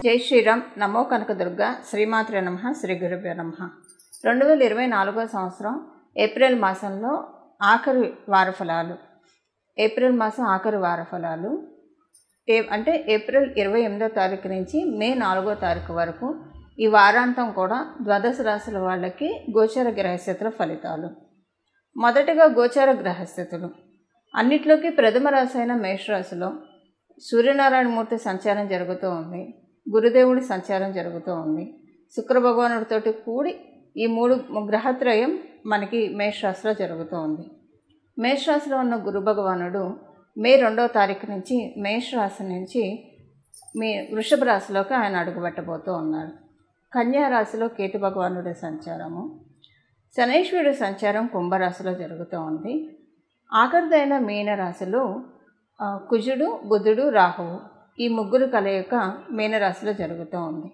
జై శ్రీరామ్. నమో కనకదుర్గ. శ్రీమాత్రే నమః. శ్రీ గురుభ్యో నమః. 2024 సంవత్సరం ఏప్రిల్ మాసంలో ఆఖరి వారఫలాలు. ఏప్రిల్ మాసం ఆఖరి వారఫలాలు అంటే ఏప్రిల్ 28వ తారీఖు నుంచి మే 4వ తారీఖు వరకు ఈ వారాంతం కూడా ద్వాదశ రాశుల వాళ్ళకి గోచర గ్రహస్థితుల ఫలితాలు. మొదటిగా గోచర గ్రహస్థితులు. అన్నిట్లోకి ప్రథమ రాశి అయిన మేషరాశిలో సూర్యనారాయణమూర్తి సంచారం జరుగుతూ ఉంది. గురుదేవుడి సంచారం జరుగుతూ ఉంది. శుక్ర భగవానుడితోటి కూడి ఈ మూడు గ్రహత్రయం మనకి మేషరాశిలో జరుగుతూ ఉంది. మేషరాశిలో ఉన్న గురు భగవానుడు మే 2వ తారీఖు నుంచి మేషరాశి నుంచి మీ వృషభ రాశిలోకి ఆయన అడుగుపెట్టబోతూ ఉన్నాడు. కన్యా రాశిలో కేతు భగవానుడి సంచారము, శనైశ్వరుడి సంచారం కుంభరాశిలో జరుగుతూ ఉంది. ఆఖరిదైన మీనరాశిలో కుజుడు, బుధుడు, రాహువు ఈ ముగ్గురు కలయిక మీనరాశిలో జరుగుతూ ఉంది.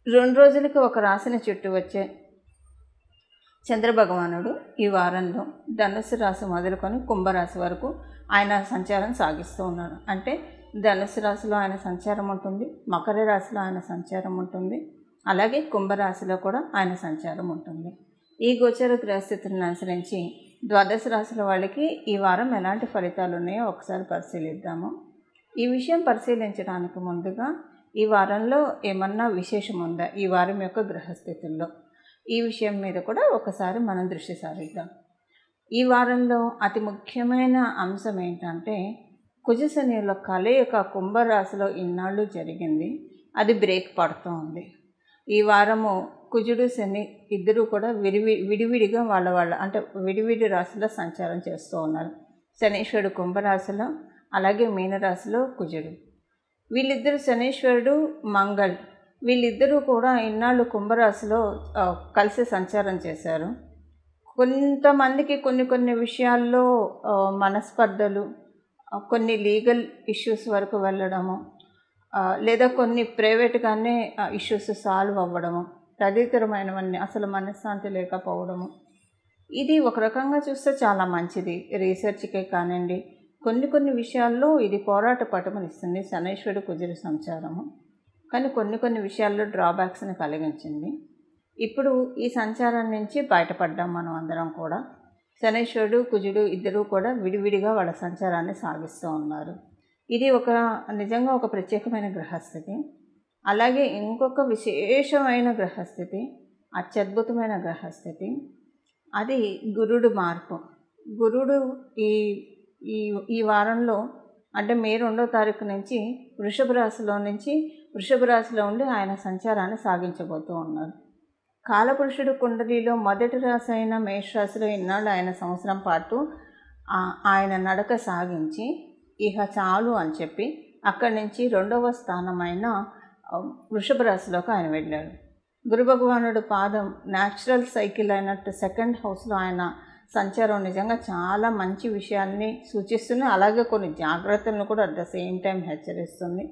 2 రోజులకి ఒక రాశిని చుట్టూ వచ్చే చంద్రభగవానుడు ఈ వారంలో ధనుస్సు రాశి మొదలుకొని కుంభరాశి వరకు ఆయన సంచారం సాగిస్తూ ఉన్నాడు. అంటే ధనుస్సు రాశిలో ఆయన సంచారం ఉంటుంది, మకర రాశిలో ఆయన సంచారం ఉంటుంది, అలాగే కుంభరాశిలో కూడా ఆయన సంచారం ఉంటుంది. ఈ గోచర గ్రహస్థితులను అనుసరించి ద్వాదశ రాశుల వాళ్ళకి ఈ వారం ఎలాంటి ఫలితాలు ఉన్నాయో ఒకసారి పరిశీలిద్దాము. ఈ విషయం పరిశీలించడానికి ముందుగా ఈ వారంలో ఏమన్నా విశేషం ఉందా ఈ వారం యొక్క గ్రహస్థితుల్లో, ఈ విషయం మీద కూడా ఒకసారి మనం దృష్టి సారిద్దాం. ఈ వారంలో అతి ముఖ్యమైన అంశం ఏంటంటే కుజశనిల కలయిక కుంభరాశిలో ఇన్నాళ్ళు జరిగింది, అది బ్రేక్ పడుతూ ఉంది. ఈ వారము కుజుడు, శని ఇద్దరు కూడా విడివిడిగా వాళ్ళ అంటే విడివిడి రాశిలో సంచారం చేస్తూ ఉన్నారు. శనీశ్వరుడు కుంభరాశిలో, అలాగే మీనరాశిలో కుజుడు. వీళ్ళిద్దరు శనీశ్వరుడు, మంగళ్ వీళ్ళిద్దరూ కూడా ఇన్నాళ్ళు కుంభరాశిలో కలిసి సంచారం చేశారు. కొంతమందికి కొన్ని విషయాల్లో మనస్పర్ధలు, కొన్ని లీగల్ ఇష్యూస్ వరకు వెళ్ళడము, లేదా కొన్ని ప్రైవేట్గానే ఇష్యూస్ సాల్వ్ అవ్వడము, తదితరమైనవన్నీ అసలు మనశ్శాంతి లేకపోవడము. ఇది ఒక రకంగా చూస్తే చాలా మంచిది. రీసెర్చ్కే కానివ్వండి, కొన్ని విషయాల్లో ఇది పోరాట పటమనిస్తుంది శనైశ్వరుడు కుజుడు సంచారము. కానీ కొన్ని విషయాల్లో డ్రాబ్యాక్స్ని కలిగించింది. ఇప్పుడు ఈ సంచారం నుంచి బయటపడ్డాం మనం అందరం కూడా. శనైశ్వరుడు, కుజుడు ఇద్దరూ కూడా విడివిడిగా వాళ్ళ సంచారాన్ని సాగిస్తూ ఉన్నారు. ఇది నిజంగా ఒక ప్రత్యేకమైన గ్రహస్థితి. అలాగే ఇంకొక విశేషమైన గ్రహస్థితి, అత్యద్భుతమైన గ్రహస్థితి, అది గురుడు మార్పు. గురుడు ఈ వారంలో అంటే మే 2వ తారీఖు నుంచి వృషభ రాశిలో ఉండి ఆయన సంచారాన్ని సాగించబోతూ ఉన్నారు. కాలపురుషుడు కుండలిలో మొదటి రాశి అయిన మేషరాశిలో ఇన్నాళ్ళు ఆయన సంవత్సరం పాటు ఆయన నడక సాగించి ఇహ చాలు అని చెప్పి అక్కడి నుంచి 2వ స్థానమైన వృషభ రాశిలోకి ఆయన వెళ్ళాడు. గురు భగవానుడు పాదం న్యాచురల్ సైకిల్ అయినట్టు 2nd హౌస్లో ఆయన సంచారం నిజంగా చాలా మంచి విషయాల్ని సూచిస్తుంది. అలాగే కొన్ని జాగ్రత్తలను కూడా అట్ ద సేమ్ టైం హెచ్చరిస్తుంది.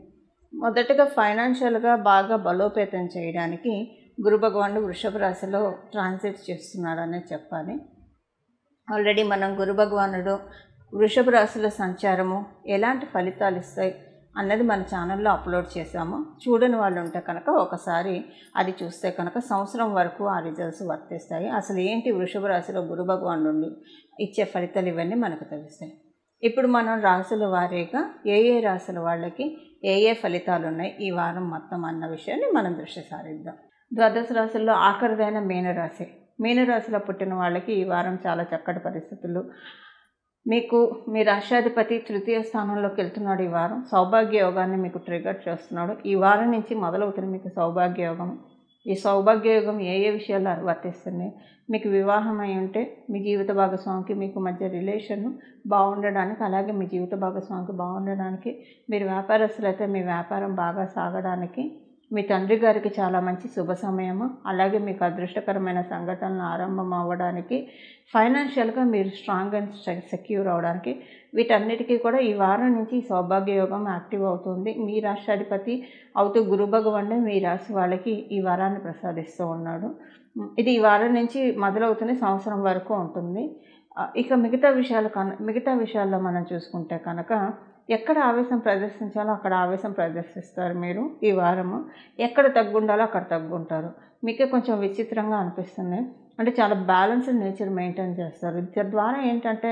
మొదటగా ఫైనాన్షియల్గా బాగా బలోపేతం చేయడానికి గురు భగవానుడు వృషభ రాశిలో ట్రాన్సిట్ చేస్తున్నాడనే చెప్పాలి. ఆల్రెడీ మనం గురు భగవానుడు వృషభ రాశిలో సంచారము ఎలాంటి ఫలితాలు ఇస్తాయి అన్నది మన ఛానల్లో అప్లోడ్ చేశాము. చూడని వాళ్ళు ఉంటే కనుక ఒకసారి అది చూస్తే కనుక సంవత్సరం వరకు ఆ రిజల్ట్స్ వర్తిస్తాయి. అసలు ఏంటి వృషభ రాశిలో గురు భగవానుడు నుండి ఇచ్చే ఫలితాలు ఇవన్నీ మనకు తెలుస్తాయి. ఇప్పుడు మనం రాశుల వారీగా ఏ రాశుల వాళ్ళకి ఏ ఫలితాలు ఉన్నాయి ఈ వారం మొత్తం అన్న విషయాన్ని మనం దృష్టి సారిద్దాం. ద్వాదశ రాశుల్లో ఆఖరిదైన మీనరాశిలో పుట్టిన వాళ్ళకి ఈ వారం చాలా చక్కటి పరిస్థితులు. మీకు మీ రాష్ట్రాధిపతి 3వ స్థానంలోకి వెళ్తున్నాడు. ఈ వారం సౌభాగ్య యోగాన్ని మీకు ట్రిగర్ చేస్తున్నాడు. ఈ వారం నుంచి మొదలవుతుంది మీకు సౌభాగ్య యోగం. ఈ సౌభాగ్య యోగం ఏ విషయాల్లో వర్తిస్తుంది, మీకు వివాహం అయి ఉంటే మీ జీవిత భాగస్వామికి మీకు మధ్య రిలేషన్ బాగుండడానికి, అలాగే మీ జీవిత భాగస్వామికి బాగుండడానికి, మీరు వ్యాపారస్తులు అయితే మీ వ్యాపారం బాగా సాగడానికి, మీ తండ్రి గారికి చాలా మంచి శుభ సమయము, అలాగే మీకు అదృష్టకరమైన సంఘటనలు ఆరంభం అవ్వడానికి, ఫైనాన్షియల్గా మీరు స్ట్రాంగ్ అండ్ సెక్యూర్ అవడానికి, వీటన్నిటికీ కూడా ఈ వారం నుంచి సౌభాగ్య యోగం యాక్టివ్ అవుతుంది. మీ రాష్ట్రాధిపతి అవుతూ గురు భగవానుడే మీ రాశి వాళ్ళకి ఈ వారాన్ని ప్రసాదిస్తూ ఉన్నాడు. ఇది ఈ వారం నుంచి మొదలవుతుంది, సంవత్సరం వరకు ఉంటుంది. ఇక మిగతా విషయాల్లో మనం చూసుకుంటే కనుక ఎక్కడ ఆవేశం ప్రదర్శించాలో అక్కడ ఆవేశం ప్రదర్శిస్తారు మీరు ఈ వారము. ఎక్కడ తగ్గుండాలో అక్కడ తగ్గుంటారు. మీకే కొంచెం విచిత్రంగా అనిపిస్తుంది. అంటే చాలా బ్యాలెన్స్డ్ నేచర్ మెయింటైన్ చేస్తారు. తద్వారా ఏంటంటే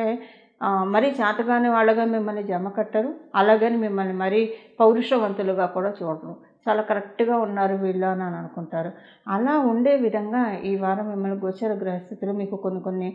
మరీ చేతగాని వాళ్ళగా మిమ్మల్ని జమ కట్టరు, అలాగని మిమ్మల్ని మరీ పౌరుషవంతులుగా కూడా చూడరు. చాలా కరెక్ట్గా ఉన్నారు వీళ్ళు అని అనుకుంటారు. అలా ఉండే విధంగా ఈ వారం మిమ్మల్ని గోచర గ్రహస్థితులు మీకు కొన్ని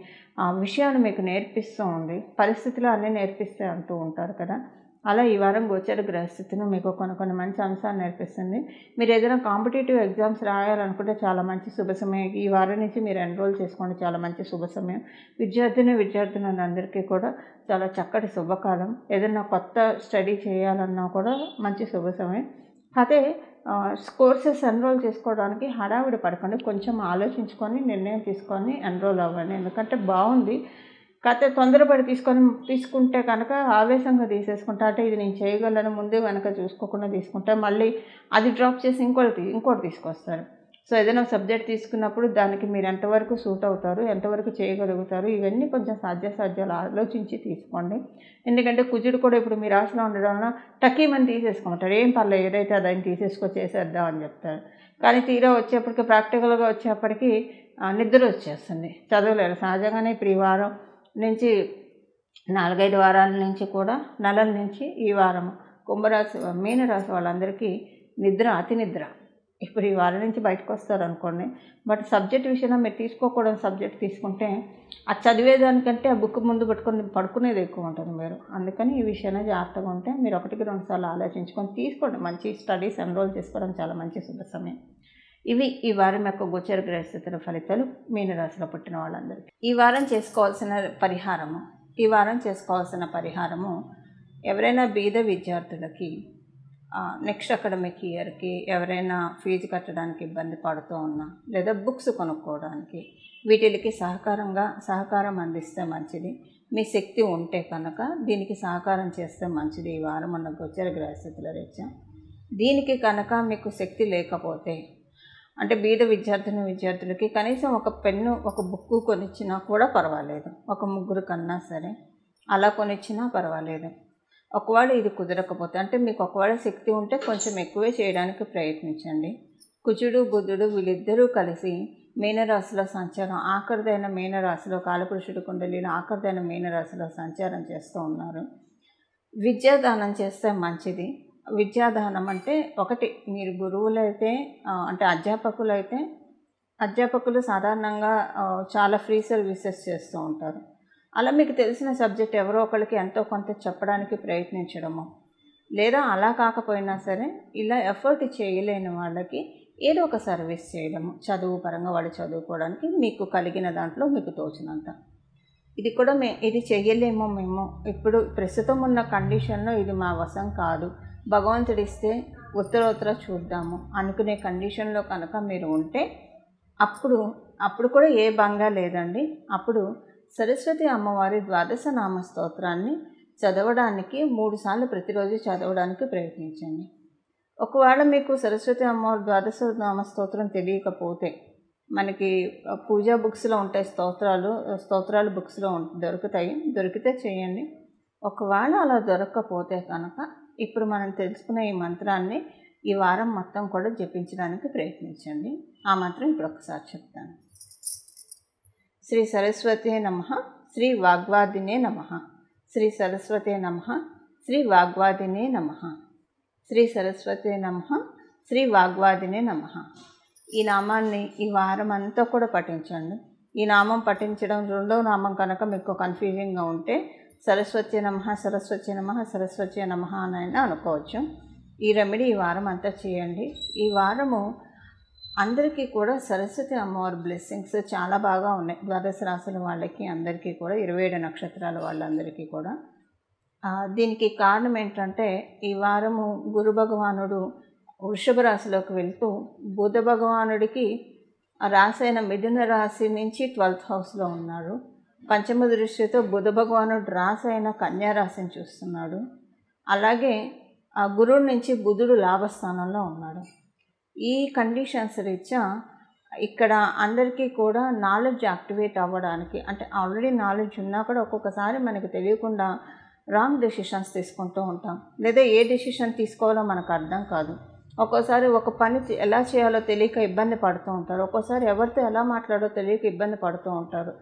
విషయాలు మీకు నేర్పిస్తూ ఉంది. పరిస్థితులు అన్నీ నేర్పిస్తే అంటూ ఉంటారు కదా, అలా ఈ వారం గోచర గ్రహస్థితిని మీకు కొన్ని మంచి అంశాలు నేర్పిస్తుంది. మీరు ఏదైనా కాంపిటేటివ్ ఎగ్జామ్స్ రాయాలనుకుంటే చాలా మంచి శుభ సమయం. ఈ వారం నుంచి మీరు ఎన్రోల్ చేసుకోండి, చాలా మంచి శుభ సమయం. విద్యార్థులందరికీ కూడా చాలా చక్కటి శుభకాలం. ఏదైనా కొత్త స్టడీ చేయాలన్నా కూడా మంచి శుభ సమయం. అదే కోర్సెస్ ఎన్రోల్ చేసుకోవడానికి హడావిడి పడకండి, కొంచెం ఆలోచించుకొని నిర్ణయం తీసుకొని ఎన్రోల్ అవ్వండి. ఎందుకంటే బాగుంది, కాకపోతే తొందరపడి తీసుకుంటే కనుక ఆవేశంగా తీసేసుకుంటా, అంటే ఇది నేను చేయగలను ముందే వెనక చూసుకోకుండా తీసుకుంటే మళ్ళీ అది డ్రాప్ చేసి ఇంకోటి తీసుకొస్తారు. సో ఏదైనా సబ్జెక్ట్ తీసుకున్నప్పుడు దానికి మీరు ఎంతవరకు సూట్ అవుతారు, ఎంతవరకు చేయగలుగుతారు, ఇవన్నీ కొంచెం సాధ్యాలు ఆలోచించి తీసుకోండి. ఎందుకంటే కుజుడు కూడా ఇప్పుడు మీ రాశిలో ఉండడం వల్ల టకీమని తీసేసుకుంటారు. ఏం పర్లేదు, ఏదైతే అదని చేసేద్దాం అని చెప్తారు. కానీ తీరా వచ్చేప్పటికి ప్రాక్టికల్గా వచ్చేప్పటికి నిద్ర వచ్చేస్తుంది, చదవలేరు. సహజంగానే ఇప్పుడు ఈ వారం నుంచి 4-5 వారాల నుంచి కూడా నెలల నుంచి ఈ వారం కుంభరాశి మీనరాశి వాళ్ళందరికీ అతి నిద్ర ఇప్పుడు ఈ వారం నుంచి బయటకు వస్తారనుకోండి. బట్ సబ్జెక్ట్ విషయంలో మీరు తీసుకోకూడని సబ్జెక్ట్ తీసుకుంటే అది చదివేదానికంటే ఆ బుక్ ముందు పెట్టుకొని పడుకునేది ఎక్కువ ఉంటుంది మీరు. అందుకని ఈ విషయంలో జాగ్రత్తగా ఉంటే మీరు 1-2 సార్లు ఆలోచించుకొని తీసుకోండి. మంచి స్టడీస్ ఎన్రోల్ చేసుకోవడం చాలా మంచి శుభ సమయం. ఇవి ఈ వారం యొక్క గోచర గ్రహస్థితుల ఫలితాలు మీనరాశిలో పుట్టిన వాళ్ళందరికీ. ఈ వారం చేసుకోవాల్సిన పరిహారము ఎవరైనా బీద విద్యార్థులకి నెక్స్ట్ అకాడమిక్ ఇయర్కి ఎవరైనా ఫీజు కట్టడానికి ఇబ్బంది పడుతూ ఉన్నా, లేదా బుక్స్ కొనుక్కోవడానికి వీటికి సహకారం అందిస్తే మంచిది. మీ శక్తి ఉంటే కనుక దీనికి సహకారం చేస్తే మంచిది. ఈ వారం ఉన్న గోచర గ్రహస్థితుల రీత్యా దీనికి కనుక మీకు శక్తి లేకపోతే, అంటే బీద విద్యార్థులకి కనీసం ఒక పెన్ను ఒక బుక్కు కొనిచ్చినా కూడా పర్వాలేదు, ఒక 3 కన్నా సరే అలా కొనిచ్చినా పర్వాలేదు. ఒకవేళ ఇది కుదరకపోతే, అంటే మీకు ఒకవేళ శక్తి ఉంటే కొంచెం ఎక్కువే చేయడానికి ప్రయత్నించండి. కుజుడు బుధుడు వీళ్ళిద్దరూ కలిసి మీనరాశిలో సంచారం, ఆఖరిదైన మీనరాశిలో కాలపురుషుడి కుండలిలో ఆఖరిదైన మీనరాశిలో సంచారం చేస్తూ ఉన్నారు. విద్యాదానం చేస్తే మంచిది. విద్యాదానం అంటే ఒకటి, మీరు గురువులైతే అంటే అధ్యాపకులు సాధారణంగా చాలా ఫ్రీ సర్వీసెస్ చేస్తూ ఉంటారు. అలా మీకు తెలిసిన సబ్జెక్ట్ ఎవరో ఒకరికి ఎంతో కొంత చెప్పడానికి ప్రయత్నించడము, లేదా అలా కాకపోయినా సరే ఇలా ఎఫర్ట్ చేయలేని వాళ్ళకి ఏదో ఒక సర్వీస్ చేయడము, చదువు పరంగా వాళ్ళు చదువుకోవడానికి మీకు కలిగిన దాంట్లో మీకు తోచినంత. ఇది కూడా ఇది చెయ్యలేమో మేము ఇప్పుడు ప్రస్తుతం ఉన్న కండిషన్లో ఇది మా వశం కాదు, భగవంతుడిస్తే ఉత్తరోత్తర చూద్దాము అనుకునే కండిషన్లో కనుక మీరు ఉంటే అప్పుడు కూడా ఏ భంగా లేదండి. అప్పుడు సరస్వతి అమ్మవారి 12 నామ స్తోత్రాన్ని చదవడానికి 3 సార్లు ప్రతిరోజు చదవడానికి ప్రయత్నించండి. ఒకవేళ మీకు సరస్వతి అమ్మవారి 12 నామ స్తోత్రం తెలియకపోతే మనకి పూజా బుక్స్లో ఉంటాయి, స్తోత్రాలు బుక్స్లో దొరికితే చేయండి. ఒకవేళ అలా దొరకకపోతే కనుక ఇప్పుడు మనం తెలుసుకున్న ఈ మంత్రాన్ని ఈ వారం మొత్తం కూడా జపించడానికి ప్రయత్నించండి. ఆ మంత్రం ఇప్పుడు ఒకసారి చెప్తాను. శ్రీ సరస్వతే నమః, శ్రీ వాగ్వాదినే నమః, శ్రీ సరస్వతే నమః, శ్రీ వాగ్వాదినే నమః, శ్రీ సరస్వతే నమః, శ్రీ వాగ్వాదినే నమః. ఈ నామాన్ని ఈ వారం అంతా కూడా పఠించండి. ఈ నామం పఠించడం రెండవ నామం కనుక మీకు కన్ఫ్యూజింగ్గా ఉంటే సరస్వతి నమః, సరస్వతి నమః, సరస్వతి నమః అని అనుకోవచ్చు. ఈ రెమెడీ ఈ వారం అంతా చేయండి. ఈ వారము అందరికీ కూడా సరస్వతి అమ్మవారి బ్లెస్సింగ్స్ చాలా బాగా ఉన్నాయి. 12 రాశుల వాళ్ళకి అందరికీ కూడా 27 నక్షత్రాల వాళ్ళందరికీ కూడా. దీనికి కారణం ఏంటంటే ఈ వారము గురు భగవానుడు వృషభ రాశిలోకి వెళ్తూ బుధ భగవానుడికి రాశి అయిన మిథున రాశి నుంచి 12th హౌస్లో ఉన్నాడు. పంచమ దృష్టితో బుధ భగవానుడు రాశి అయిన కన్యా రాశిని చూస్తున్నాడు. అలాగే ఆ గురువు నుంచి బుధుడు లాభస్థానంలో ఉన్నాడు. ఈ కండిషన్స్ రీత్యా ఇక్కడ అందరికీ కూడా నాలెడ్జ్ యాక్టివేట్ అవ్వడానికి, అంటే ఆల్రెడీ నాలెడ్జ్ ఉన్నా కూడా ఒక్కొక్కసారి మనకి తెలియకుండా రాంగ్ డెసిషన్స్ తీసుకుంటూ ఉంటాం, లేదా ఏ డెసిషన్ తీసుకోవాలో మనకు అర్థం కాదు. ఒక్కోసారి ఒక పని ఎలా చేయాలో తెలియక ఇబ్బంది పడుతూ ఉంటారు. ఒక్కోసారి ఎవరితో ఎలా మాట్లాడో తెలియక ఇబ్బంది పడుతూ ఉంటారు.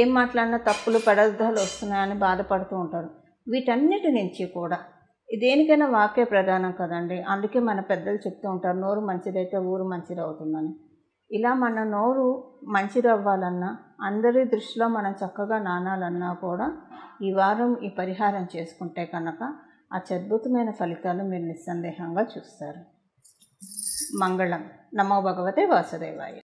ఏం మాట్లాడినా తప్పులు పెడర్థాలు వస్తున్నాయని బాధపడుతూ ఉంటారు. వీటన్నిటి నుంచి కూడా దేనికైనా వాక్య ప్రధానం కదండి. అందుకే మన పెద్దలు చెప్తూ ఉంటారు, నోరు మంచిదైతే ఊరు మంచిదవుతుందని. ఇలా మన నోరు మంచిది అవ్వాలన్నా, అందరి దృష్టిలో మనం చక్కగా నానాలన్నా కూడా ఈ వారం ఈ పరిహారం చేసుకుంటే కనుక అత్యద్భుతమైన ఫలితాలు మీరు నిస్సందేహంగా చూస్తారు. మంగళం. నమో భగవతే వాసుదేవాయ.